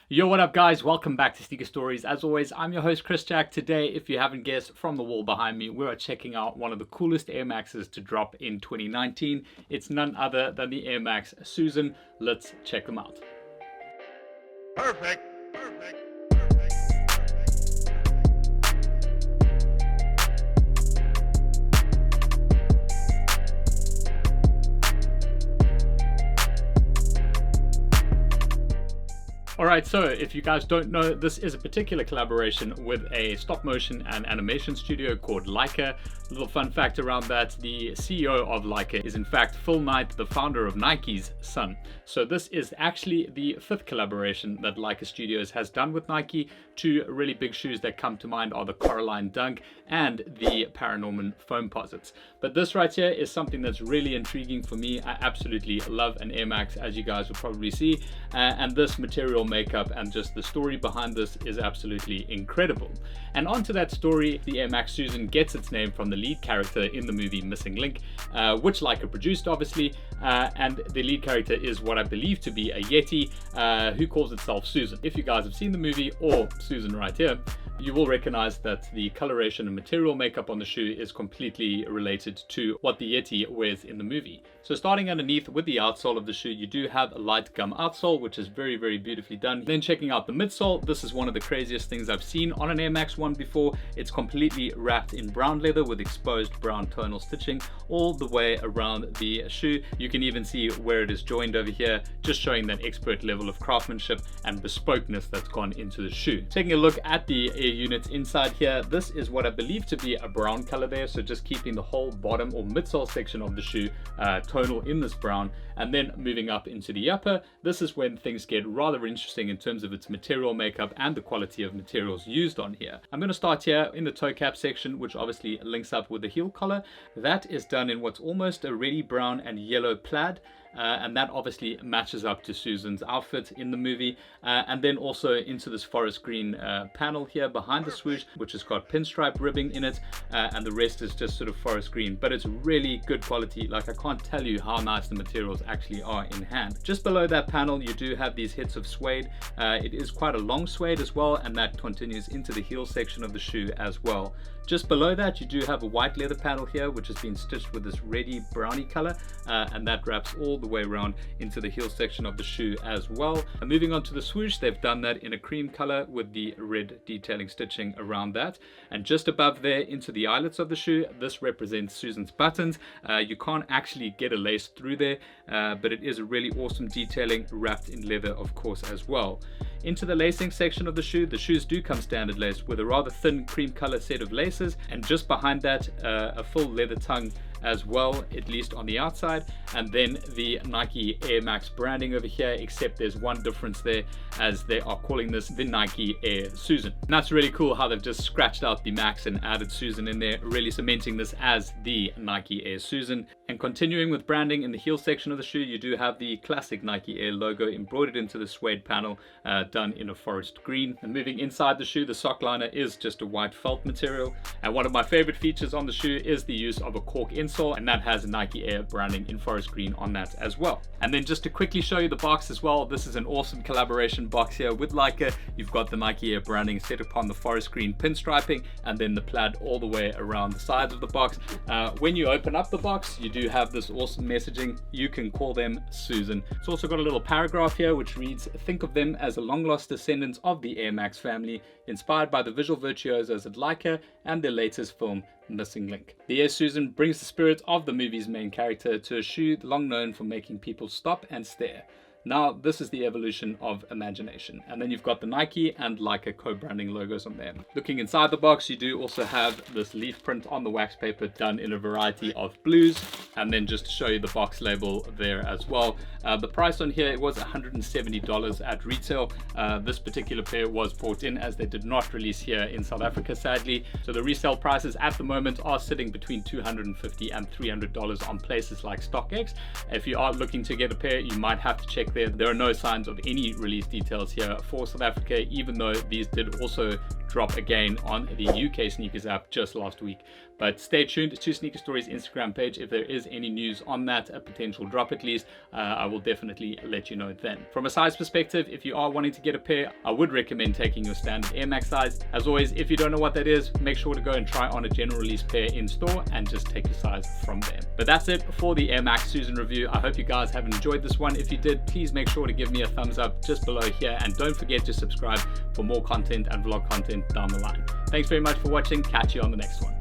Yo, what up guys? Welcome back to Sneaker Stories. As always, I'm your host Chris Jack. Today, if you haven't guessed from the wall behind me, we are checking out one of the coolest Air Maxes to drop in 2019. It's none other than the Air Max Susan. Let's check them out. Perfect. Alright, so if you guys don't know, this is a particular collaboration with a stop motion and animation studio called Laika. Little fun fact around that, the CEO of Laika is in fact Phil Knight, the founder of Nike's son. So this is actually the 5th collaboration that Laika Studios has done with Nike. Two really big shoes that come to mind are the Coraline Dunk and the Paranorman Foamposites. But this right here is something that's really intriguing for me. I absolutely love an Air Max, as you guys will probably see, and this material makeup and just the story behind this is absolutely incredible. And onto that story, the Air Max Susan gets its name from the lead character in the movie Missing Link, which Laika produced obviously, and the lead character is what I believe to be a Yeti who calls itself Susan. If you guys have seen the movie or Susan right here, you will recognize that the coloration and material makeup on the shoe is completely related to what the Yeti wears in the movie. So starting underneath with the outsole of the shoe, you do have a light gum outsole, which is very, very beautifully done. Then checking out the midsole, this is one of the craziest things I've seen on an Air Max 1 before. It's completely wrapped in brown leather with exposed brown tonal stitching all the way around the shoe. You can even see where it is joined over here, just showing that expert level of craftsmanship and bespokeness that's gone into the shoe. Taking a look at the air units inside here, this is what I believe to be a brown color there, so just keeping the whole bottom or midsole section of the shoe tonal in this brown. And then moving up into the upper, this is when things get rather interesting in terms of its material makeup and the quality of materials used on here. I'm going to start here in the toe cap section, which obviously links up with the heel collar. That is done in what's almost a reddy brown and yellow plaid. And that obviously matches up to Susan's outfit in the movie, and then also into this forest green panel here behind the swoosh, which has got pinstripe ribbing in it, and the rest is just sort of forest green, but it's really good quality. Like, I can't tell you how nice the materials actually are in hand. Just below that panel you do have these hits of suede. It is quite a long suede as well, and that continues into the heel section of the shoe as well. Just below that you do have a white leather panel here, which has been stitched with this reddy browny color, and that wraps all the way around into the heel section of the shoe as well. And moving on to the swoosh, they've done that in a cream color with the red detailing stitching around that. And just above there into the eyelets of the shoe, this represents Susan's buttons. You can't actually get a lace through there, but it is a really awesome detailing wrapped in leather, of course, as well. Into the lacing section of the shoes do come standard laced with a rather thin cream color set of laces, and just behind that a full leather tongue as well, at least on the outside, and then the Nike Air Max branding over here, except there's one difference there, as they are calling this the Nike Air Susan. And that's really cool how they've just scratched out the Max and added Susan in there, really cementing this as the Nike Air Susan. And continuing with branding in the heel section of the shoe, you do have the classic Nike Air logo embroidered into the suede panel, done in a forest green. And moving inside the shoe, the sock liner is just a white felt material, and one of my favorite features on the shoe is the use of a cork insole, and that has Nike Air branding in forest green on that as well. And then just to quickly show you the box as well, this is an awesome collaboration box here with Laika. You've got the Nike Air branding set upon the forest green pinstriping, and then the plaid all the way around the sides of the box. When you open up the box, you do have this awesome messaging. You can call them Susan. It's also got a little paragraph here which reads, "Think of them as a long-lost descendants of the Air Max family, inspired by the visual virtuosos at Laika and their latest film, Missing Link." The Air Susan brings the spirit of the movie's main character to a shoe long known for making people stop and stare. Now, this is the evolution of imagination. And then you've got the Nike and Laika co-branding logos on there. Looking inside the box, you do also have this leaf print on the wax paper done in a variety of blues. And then just to show you the box label there as well. The price on here, it was $170 at retail. This particular pair was brought in as they did not release here in South Africa, sadly. So the resale prices at the moment are sitting between $250 and $300 on places like StockX. If you are looking to get a pair, you might have to check there. There are no signs of any release details here for South Africa, even though these did also drop again on the UK sneakers app just last week. But stay tuned to Sneaker Stories Instagram page. If there is any news on that, a potential drop at least, I will definitely let you know then. From a size perspective, if you are wanting to get a pair, I would recommend taking your standard Air Max size. As always, if you don't know what that is, make sure to go and try on a general release pair in store and just take your size from there. But that's it for the Air Max Susan review. I hope you guys have enjoyed this one. If you did, please make sure to give me a thumbs up just below here, and don't forget to subscribe for more content and vlog content down the line. Thanks very much for watching. Catch you on the next one.